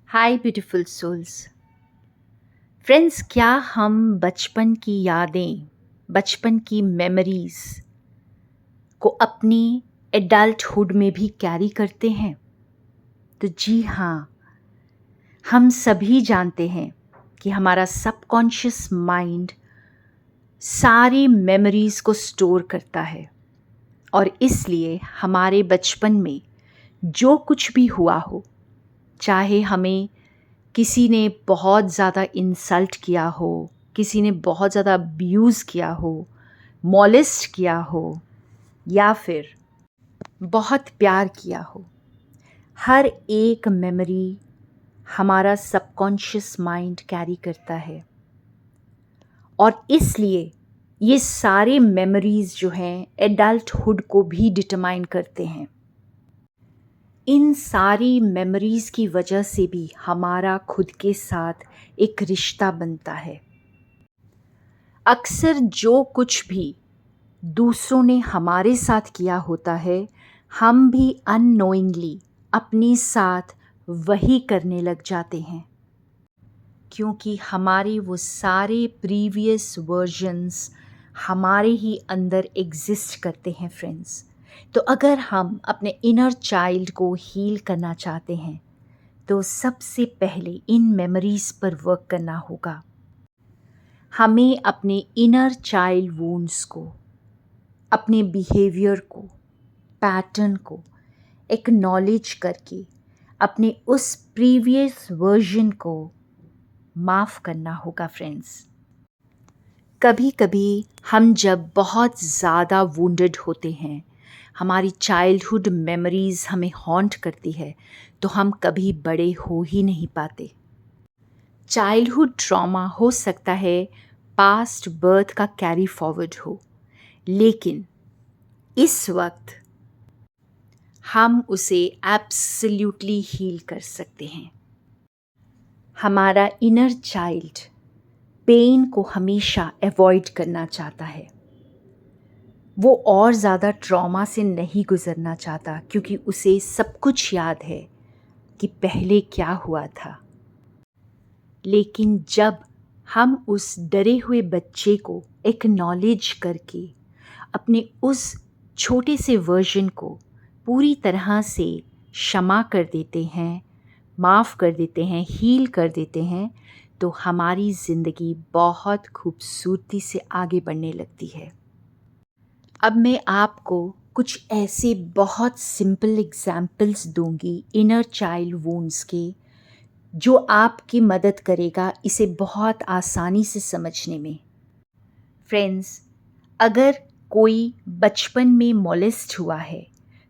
हाय beautiful souls. Friends, क्या हम बचपन की यादें, बचपन की मेमोरीज को अपनी एडल्टहुड में भी कैरी करते हैं? तो जी हाँ, हम सभी जानते हैं कि हमारा सबकॉन्शियस माइंड सारी मेमोरीज को स्टोर करता है और इसलिए हमारे बचपन में जो कुछ भी हुआ हो, चाहे हमें किसी ने बहुत ज़्यादा इंसल्ट किया हो, किसी ने बहुत ज़्यादा अब्यूज़ किया हो, मॉलेस्ट किया हो या फिर बहुत प्यार किया हो, हर एक मेमोरी हमारा सबकॉन्शियस माइंड कैरी करता है और इसलिए ये सारे मेमोरीज़ जो हैं एडल्टहुड को भी डिटरमाइन करते हैं। इन सारी मेमोरीज़ की वजह से भी हमारा खुद के साथ एक रिश्ता बनता है। अक्सर जो कुछ भी दूसरों ने हमारे साथ किया होता है, हम भी अननोइंगली अपने साथ वही करने लग जाते हैं, क्योंकि हमारे वो सारे प्रीवियस वर्जन्स हमारे ही अंदर एग्जिस्ट करते हैं फ्रेंड्स। तो अगर हम अपने इनर चाइल्ड को हील करना चाहते हैं तो सबसे पहले इन मेमोरीज़ पर वर्क करना होगा। हमें अपने इनर चाइल्ड वुंड्स को, अपने बिहेवियर को, पैटर्न को एक्नॉलेज करके अपने उस प्रीवियस वर्जन को माफ़ करना होगा फ्रेंड्स। कभी कभी हम जब बहुत ज़्यादा वुंडेड होते हैं, हमारी चाइल्डहुड मेमोरीज़ हमें हॉन्ट करती है, तो हम कभी बड़े हो ही नहीं पाते। चाइल्डहुड ट्रॉमा हो सकता है पास्ट बर्थ का कैरी फॉरवर्ड हो, लेकिन इस वक्त हम उसे एब्सोल्युटली हील कर सकते हैं। हमारा इनर चाइल्ड पेन को हमेशा अवॉइड करना चाहता है। वो और ज़्यादा ट्रॉमा से नहीं गुज़रना चाहता, क्योंकि उसे सब कुछ याद है कि पहले क्या हुआ था। लेकिन जब हम उस डरे हुए बच्चे को एक्नॉलेज करके अपने उस छोटे से वर्जन को पूरी तरह से क्षमा कर देते हैं, माफ़ कर देते हैं, हील कर देते हैं, तो हमारी ज़िंदगी बहुत खूबसूरती से आगे बढ़ने लगती है। अब मैं आपको कुछ ऐसे बहुत सिंपल एग्जाम्पल्स दूंगी इनर चाइल्ड वुंड्स के, जो आपकी मदद करेगा इसे बहुत आसानी से समझने में। फ्रेंड्स, अगर कोई बचपन में मोलेस्ट हुआ है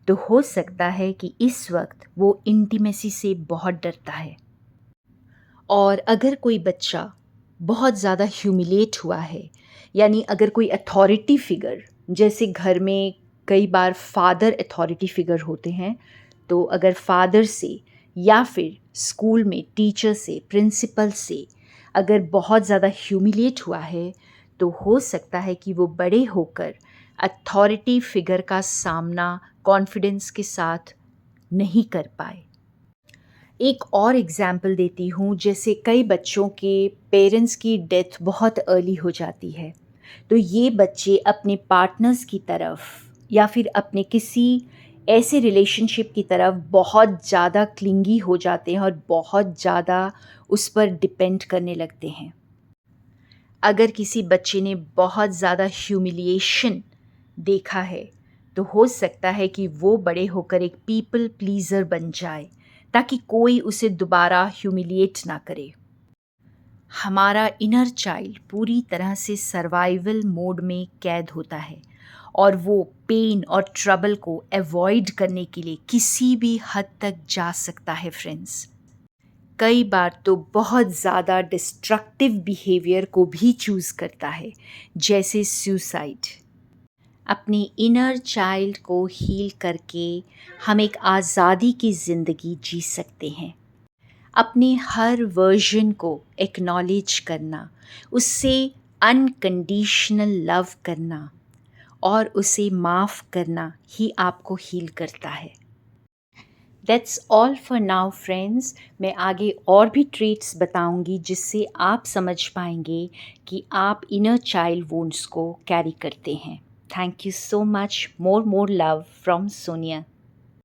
तो हो सकता है कि इस वक्त वो इंटीमेसी से बहुत डरता है। और अगर कोई बच्चा बहुत ज़्यादा ह्यूमिलेट हुआ है, यानी अगर कोई अथॉरिटी फिगर, जैसे घर में कई बार फादर अथॉरिटी फिगर होते हैं, तो अगर फादर से या फिर स्कूल में टीचर से, प्रिंसिपल से अगर बहुत ज़्यादा ह्यूमिलेट हुआ है, तो हो सकता है कि वो बड़े होकर अथॉरिटी फिगर का सामना कॉन्फिडेंस के साथ नहीं कर पाए। एक और एग्ज़ाम्पल देती हूँ, जैसे कई बच्चों के पेरेंट्स की डेथ बहुत अर्ली हो जाती है, तो ये बच्चे अपने पार्टनर्स की तरफ या फिर अपने किसी ऐसे रिलेशनशिप की तरफ बहुत ज़्यादा क्लिंगी हो जाते हैं और बहुत ज़्यादा उस पर डिपेंड करने लगते हैं। अगर किसी बच्चे ने बहुत ज़्यादा ह्यूमिलिएशन देखा है, तो हो सकता है कि वो बड़े होकर एक पीपल प्लीज़र बन जाए, ताकि कोई उसे दोबारा ह्यूमिलिएट ना करे। हमारा इनर चाइल्ड पूरी तरह से सर्वाइवल मोड में कैद होता है और वो पेन और ट्रबल को अवॉइड करने के लिए किसी भी हद तक जा सकता है फ्रेंड्स। कई बार तो बहुत ज़्यादा डिस्ट्रक्टिव बिहेवियर को भी चूज़ करता है, जैसे सुसाइड। अपनी इनर चाइल्ड को हील करके हम एक आज़ादी की ज़िंदगी जी सकते हैं। अपने हर वर्जन को एक्नॉलेज करना, उससे अनकंडीशनल लव करना और उसे माफ़ करना ही आपको हील करता है। That's all for now friends. मैं आगे और भी ट्रीट्स बताऊंगी जिससे आप समझ पाएंगे कि आप इनर चाइल्ड वुंड्स को कैरी करते हैं। Thank you so much. More love from Sonia.